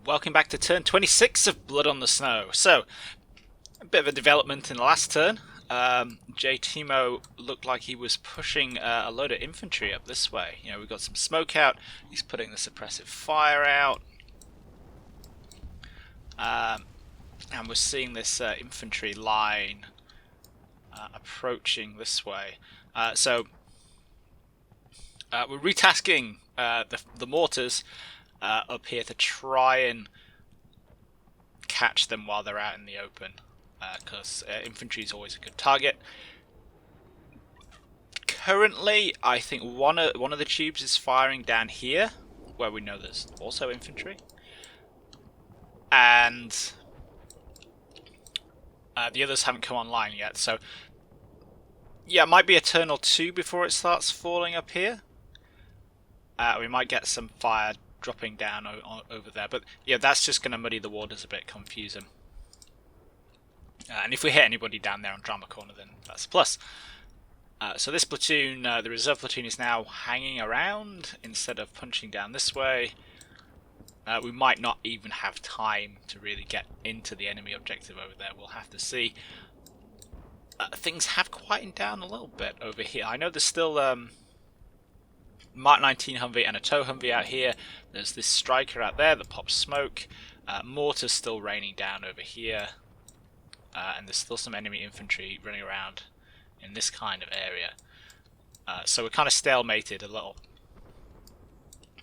Welcome back to turn 26 of Blood on the Snow. So, a bit of a development in the last turn. Timo looked like he was pushing a load of infantry up this way. You know, we've got some smoke out, he's putting the suppressive fire out. And we're seeing this infantry line approaching this way. So, we're retasking the mortars up here to try and catch them while they're out in the open, because infantry is always a good target. Currently, I think one of the tubes is firing down here, where we know there's also infantry, and the others haven't come online yet. So, yeah, it might be a turn or two before it starts falling up here. We might get some fire dropping down over there, but yeah, that's just going to muddy the waters a bit, confuse them. And if we hit anybody down there on Drama Corner, then that's a plus. So this platoon, the reserve platoon, is now hanging around instead of punching down this way. We might not even have time to really get into the enemy objective over there. We'll have to see. Things have quietened down a little bit over here. I know there's still Mark 19 Humvee and a tow Humvee out here. There's this striker out there that pops smoke. Mortar's still raining down over here. And there's still some enemy infantry running around in this kind of area. So we're kind of stalemated a little.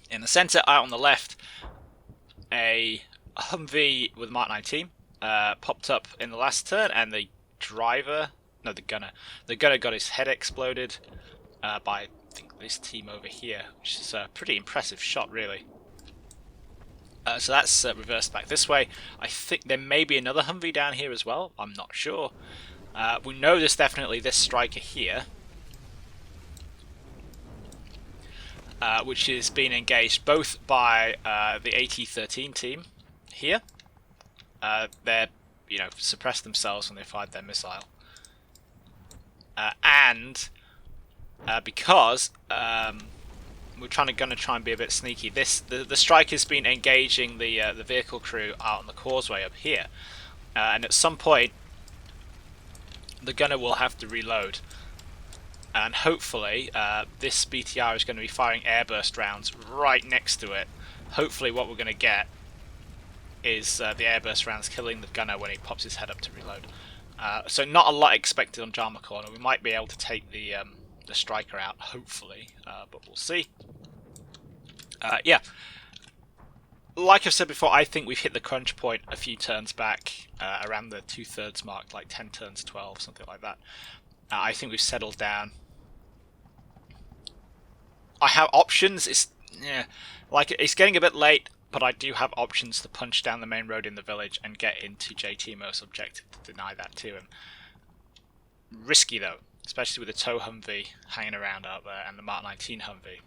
In the centre, out on the left, a Humvee with Mark 19 popped up in the last turn, and the gunner got his head exploded by, I think, this team over here, which is a pretty impressive shot, really. So that's reversed back this way. I think there may be another Humvee down here as well. I'm not sure. We know there's definitely this striker here, which is being engaged both by the AT-13 team here. They're, suppressed themselves when they fired their missile, and because we're gonna try and be a bit sneaky. The striker's been engaging the vehicle crew out on the causeway up here, and at some point the gunner will have to reload, and hopefully this BTR is going to be firing airburst rounds right next to it. Hopefully what we're going to get is the airburst rounds killing the gunner when he pops his head up to reload. So not a lot expected on Drama Corner. We might be able to take the striker out, hopefully, but we'll see. Yeah, like I've said before, I think we've hit the crunch point a few turns back, around the 2/3 mark, like 10 turns 12, something like that. I think we've settled down. I have options. It's getting a bit late, but I do have options to punch down the main road in the village and get into Timo's objective to deny that to him. Risky though, especially with the tow Humvee hanging around out there and the Mark 19 Humvee.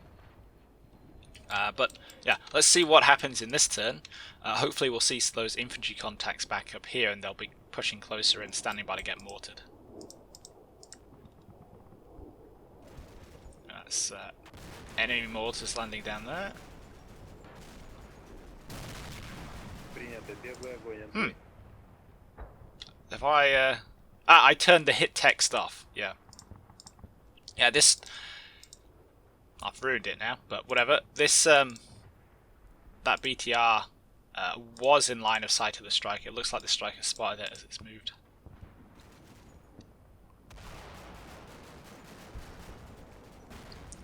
But yeah, let's see what happens in this turn. Hopefully we'll see those infantry contacts back up here, and they'll be pushing closer and standing by to get mortared. That's enemy mortars landing down there. If I turned the hit text off. Yeah, this, I've ruined it now, but whatever. This that BTR was in line of sight of the striker. It looks like the striker spotted it as it's moved.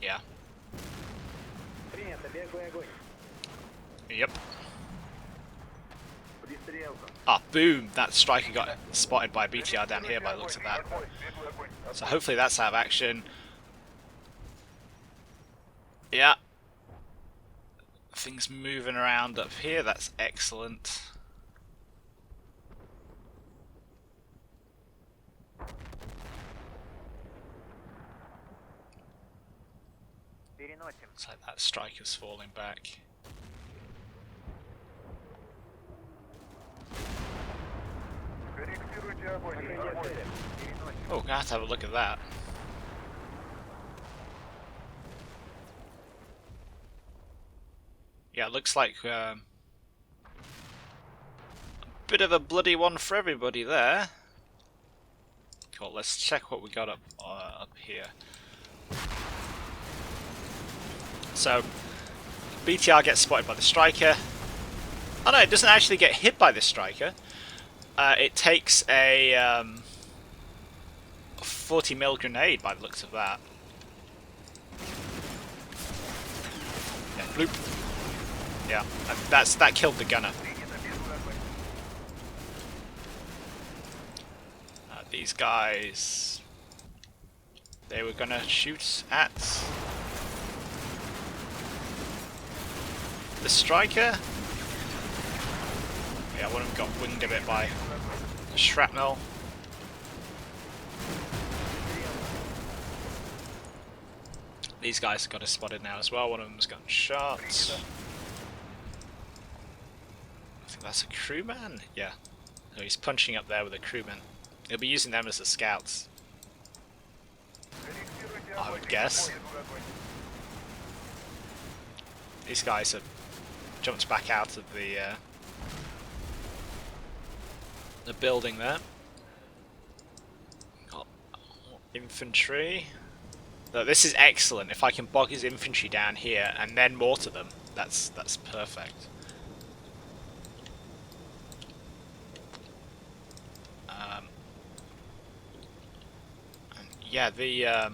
Yeah. Yep. Ah, boom! That striker got spotted by BTR down here by the looks of that. So hopefully that's out of action. Yeah. Things moving around up here, that's excellent. Looks like that striker's falling back. Oh, gonna have to have a look at that. Yeah, it looks like bit of a bloody one for everybody there. Cool, let's check what we got up here. So, BTR gets spotted by the striker. Oh no, it doesn't actually get hit by the striker. It takes a 40mm grenade by the looks of that. Yeah, bloop. Yeah, that killed the gunner. These guys, they were gonna shoot at the striker. Yeah, one of them got winged a bit by shrapnel. These guys got us spotted now as well. One of them's gotten shot. I think that's a crewman. Yeah, so he's punching up there with a crewman. He'll be using them as the scouts, I would guess. These guys have jumped back out of the building there. Got infantry. No, this is excellent. If I can bog his infantry down here and then mortar them, that's perfect. Yeah, the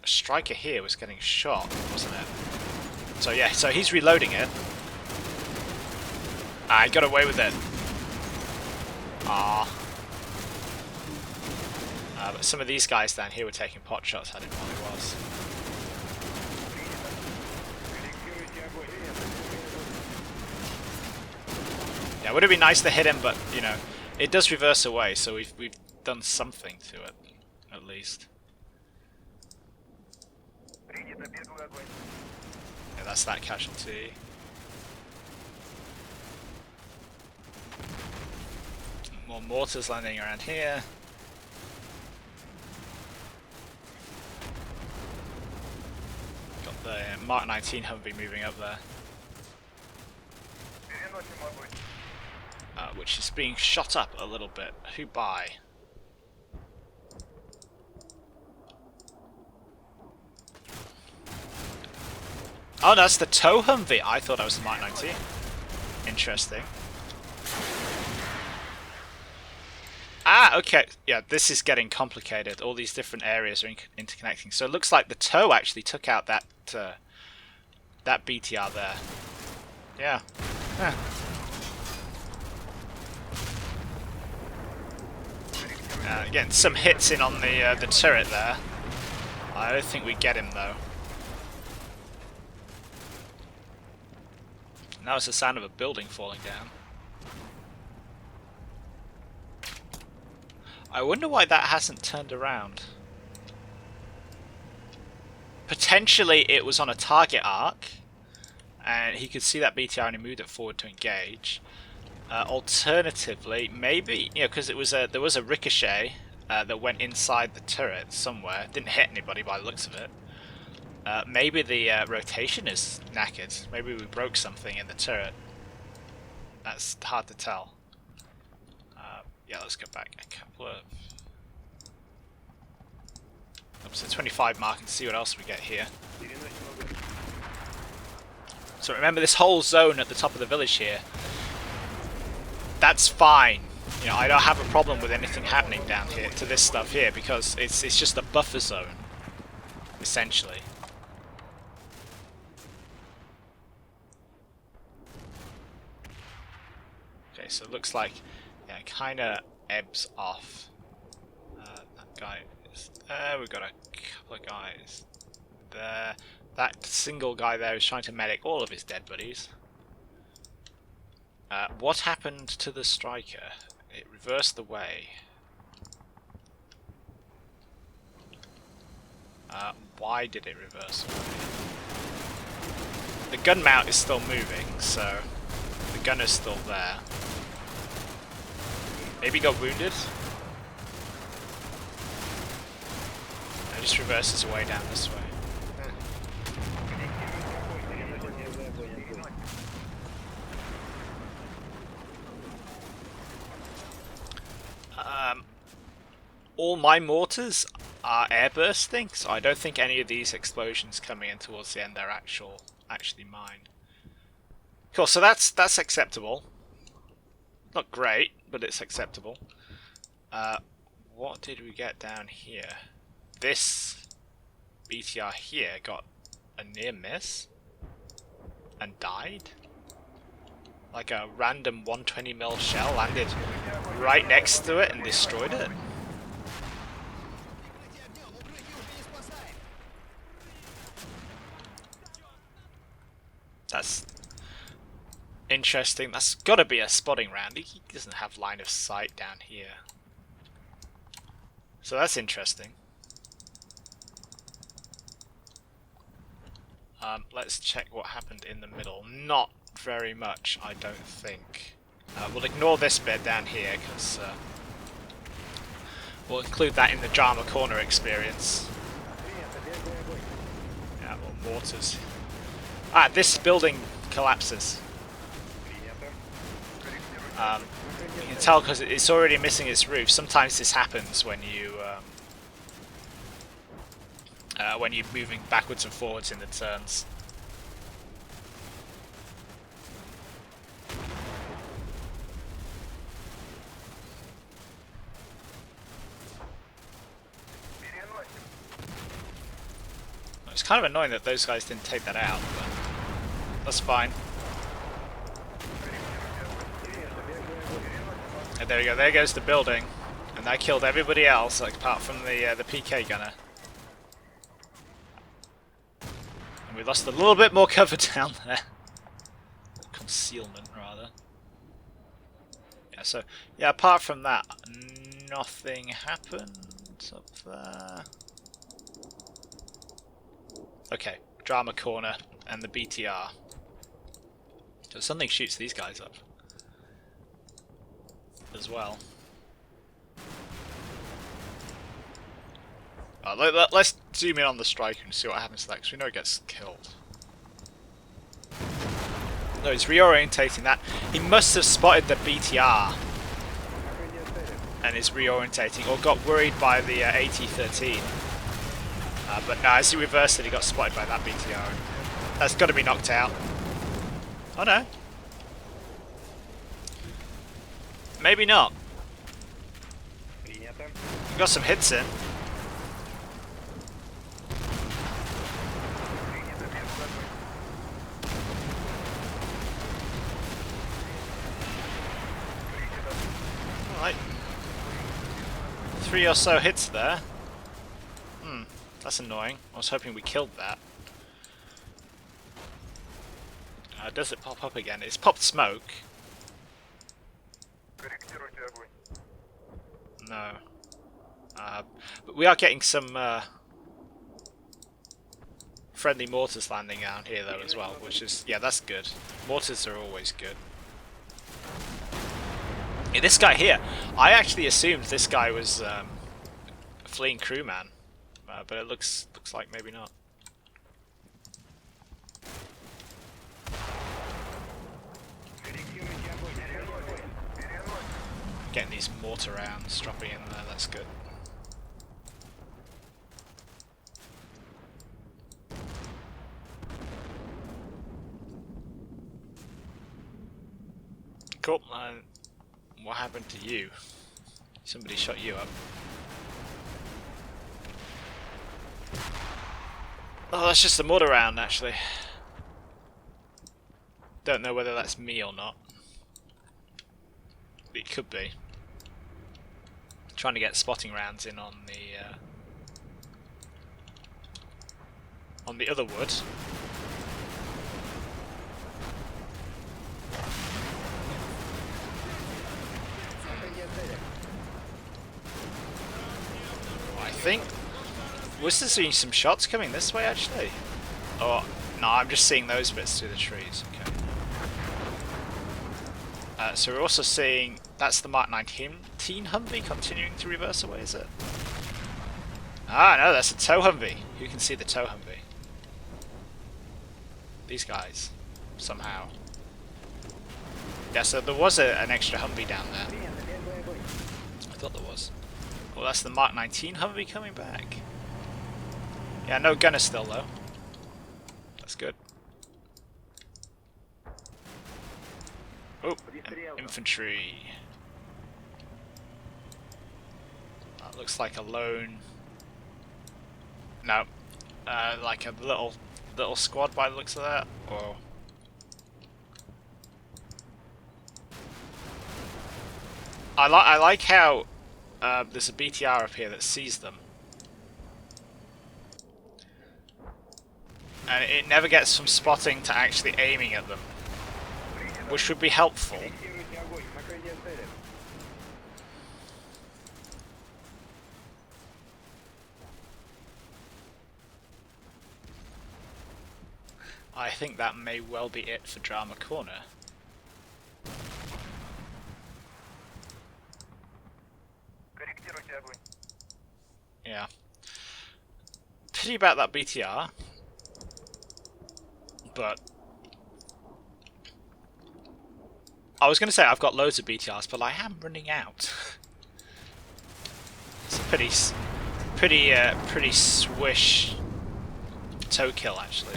striker here was getting shot, wasn't it? So yeah, so he's reloading it. Ah, he got away with it. Ah. But some of these guys down here were taking pot shots at him while he was. Yeah, it would have been nice to hit him, but you know, it does reverse away, so we've done something to it. At least. Yeah, that's that casualty. More mortars landing around here. Got the Mark 19 Humvee moving up there. Which is being shot up a little bit. Who by? Oh, that's the tow Humvee. I thought that was the Mark 19. Interesting. Ah, okay. Yeah, this is getting complicated. All these different areas are interconnecting. So it looks like the tow actually took out that BTR there. Yeah. Huh. Getting some hits in on the turret there. I don't think we get him though. Now it's the sound of a building falling down. I wonder why that hasn't turned around. Potentially it was on a target arc, and he could see that BTR and he moved it forward to engage. Alternatively, maybe, you know, because there was a ricochet that went inside the turret somewhere. Didn't hit anybody by the looks of it. Maybe the rotation is knackered. Maybe we broke something in the turret. That's hard to tell. Yeah, let's go back a couple of... up to the 25 mark and see what else we get here. So remember, this whole zone at the top of the village here, that's fine. You know, I don't have a problem with anything happening down here to this stuff here because it's just a buffer zone, essentially. Okay, so it looks like, yeah, it kind of ebbs off. That guy is there. We've got a couple of guys there. That single guy there is trying to medic all of his dead buddies. What happened to the striker? It reversed away. Why did it reverse away? The gun mount is still moving, so the gun is still there. Maybe he got wounded? It just reverses away down this way. all my mortars are air bursting, so I don't think any of these explosions coming in towards the end are actually mine. Cool, so that's acceptable. Not great, but it's acceptable. What did we get down here? This BTR here got a near miss and died. Like a random 120mm shell landed right next to it and destroyed it. That's interesting. That's got to be a spotting round. He doesn't have line of sight down here. So that's interesting. Let's check what happened in the middle. Not very much, I don't think. We'll ignore this bit down here because we'll include that in the drama corner experience. Yeah, well, mortars. Ah, this building collapses. You can tell because it's already missing its roof. Sometimes this happens when you're moving backwards and forwards in the turns. It's kind of annoying that those guys didn't take that out, but that's fine. And there we go, there goes the building. And that killed everybody else, like, apart from the PK gunner. And we lost a little bit more cover down there. Concealment, rather. Yeah, so, yeah, apart from that, nothing happened up there. Okay, drama corner and the BTR. So something shoots these guys up as well. Let's zoom in on the striker and see what happens to that, because we know it gets killed. No, he's reorientating that. He must have spotted the BTR and is reorientating, or got worried by the AT-13. But no, as he reversed it, he got spotted by that BTR. That's got to be knocked out. Oh no. Maybe not. We've got some hits in. Alright. 3 or so hits there. That's annoying. I was hoping we killed that. Does it pop up again? It's popped smoke. No. But we are getting some friendly mortars landing down here though as well, which is, yeah, that's good. Mortars are always good. Yeah, this guy here, I actually assumed this guy was a fleeing crewman. But it looks like maybe not. Getting these mortar rounds dropping in there, that's good. Cool. What happened to you? Somebody shot you up. Oh, that's just a mortar round, actually. Don't know whether that's me or not. It could be. Trying to get spotting rounds in on the other wood. I think. Was there seeing some shots coming this way actually? Oh no, I'm just seeing those bits through the trees. Okay. So we're also seeing that's the Mark 19 Humvee continuing to reverse away, is it? Ah no, that's a tow Humvee. Who can see the tow Humvee? These guys, somehow. Yeah, so there was an extra Humvee down there. I thought there was. Well, that's the Mark 19 Humvee coming back. Yeah, no gunner still though. That's good. Oh, infantry. That looks like a lone. No, like a little squad by the looks of that. Or I like how there's a BTR up here that sees them, and it never gets from spotting to actually aiming at them, which would be helpful. I think that may well be it for Drama Corner. Yeah. Pity about that BTR, but I was going to say I've got loads of BTRs, but I am running out. It's a pretty swish toe kill actually.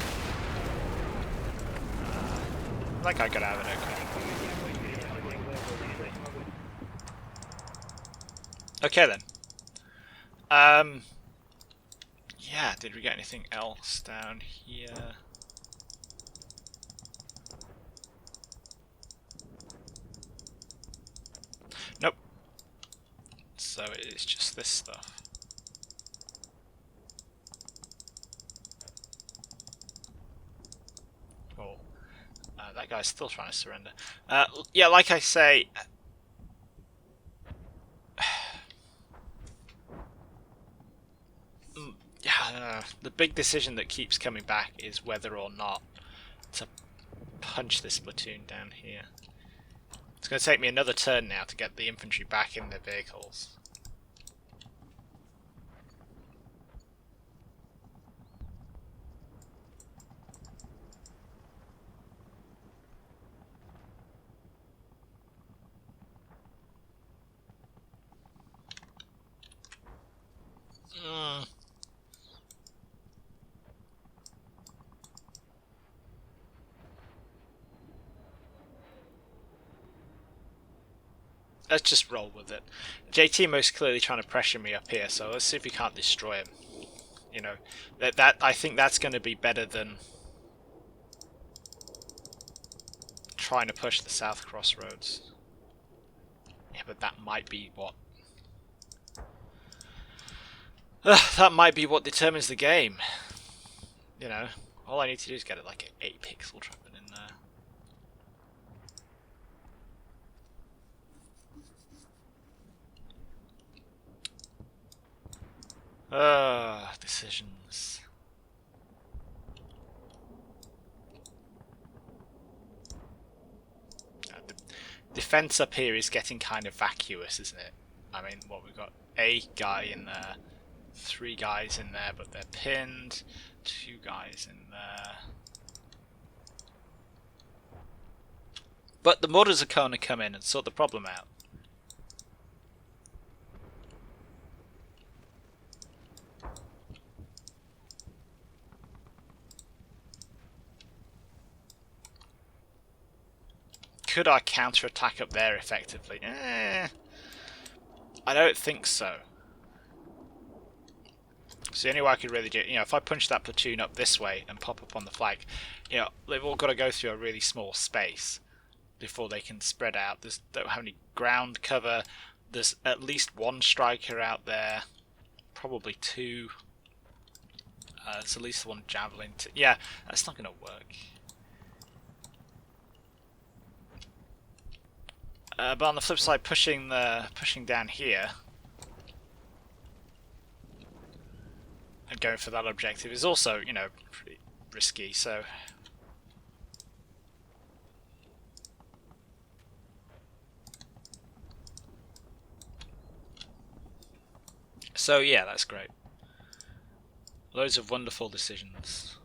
I think I got out of it okay. Okay then. Yeah, did we get anything else down here? Nope. So it is just this stuff. Oh, that guy's still trying to surrender. Yeah, like I say, the big decision that keeps coming back is whether or not to punch this platoon down here. It's going to take me another turn now to get the infantry back in their vehicles. Let's just roll with it. JT most clearly trying to pressure me up here, so let's see if we can't destroy him. You know, that I think that's going to be better than trying to push the south crossroads. Yeah, but that might be what that might be what determines the game. You know, all I need to do is get it like an 8-pixel trapping in there. Decisions. The defense up here is getting kind of vacuous, isn't it? I mean, what we've got a guy in there, 3 guys in there, but they're pinned, 2 guys in there. But the modders are going to come in and sort the problem out. Could I counter-attack up there effectively? I don't think so. So the only way I could really do it, you know, if I punch that platoon up this way and pop up on the flank, you know, they've all got to go through a really small space before they can spread out. They don't have any ground cover. There's at least 1 striker out there, probably 2. There's at least 1 javelin. Yeah, that's not going to work. But on the flip side, pushing down here and going for that objective is also, you know, pretty risky. So yeah, that's great. Loads of wonderful decisions.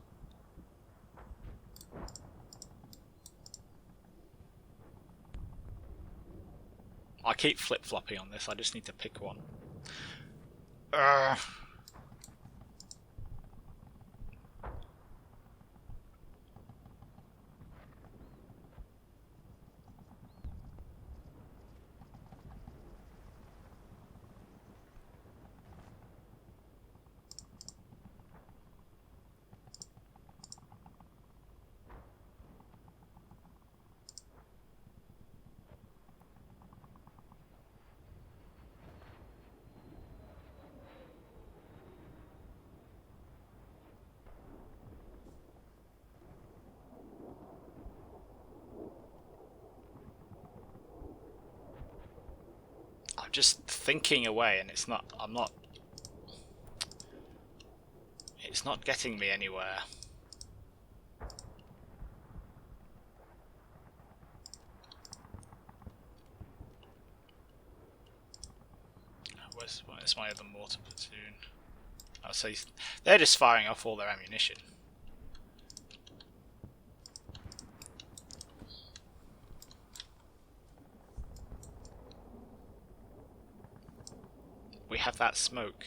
I keep flip-flopping on this, I just need to pick one. I'm just thinking away, and it's not. It's not getting me anywhere. Where's my other mortar platoon? Oh, so they're just firing off all their ammunition. We have that smoke.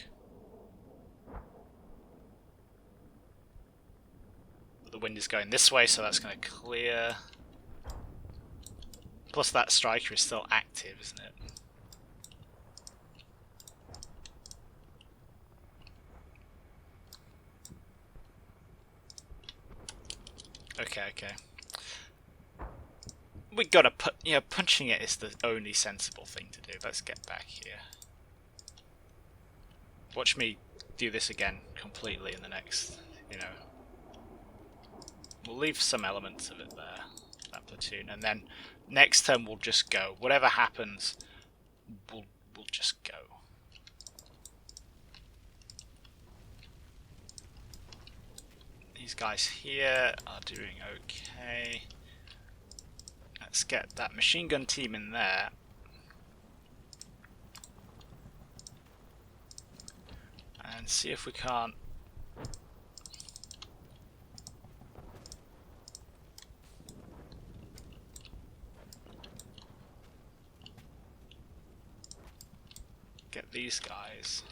But the wind is going this way, so that's going to clear. Plus that striker is still active, isn't it? Okay. We gotta put, punching it is the only sensible thing to do. Let's get back here. Watch me do this again completely in the next, We'll leave some elements of it there, that platoon, and then next turn we'll just go. Whatever happens, we'll just go. These guys here are doing okay. Let's get that machine gun team in there. And see if we can't get these guys.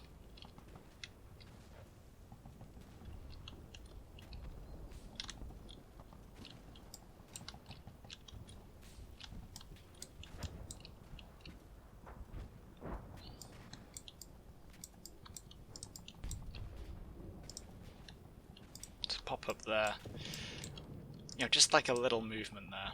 Pop up there. Just like a little movement there.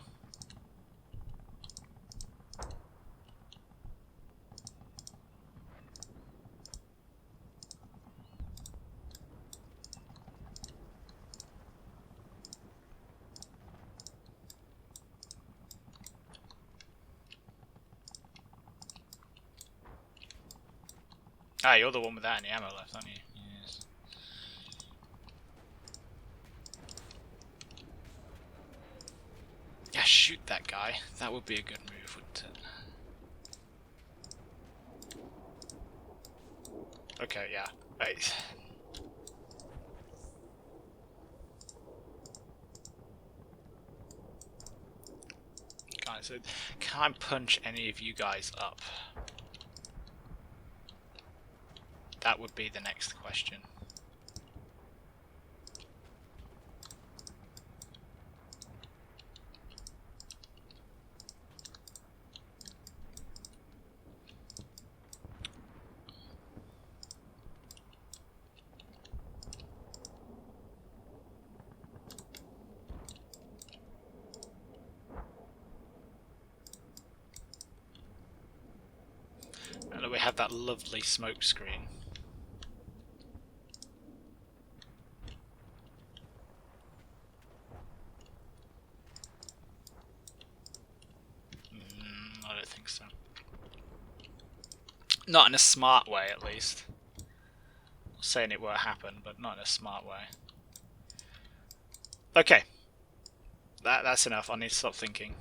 Ah, you're the one without any ammo left, aren't you? Yes. Yeah, shoot that guy. That would be a good move, wouldn't it? Okay, yeah. Right. Guys, can I punch any of you guys up? That would be the next question. And we have that lovely smoke screen. I don't think so. Not in a smart way, at least. Not saying it won't happen, but not in a smart way. Okay. That's enough. I need to stop thinking.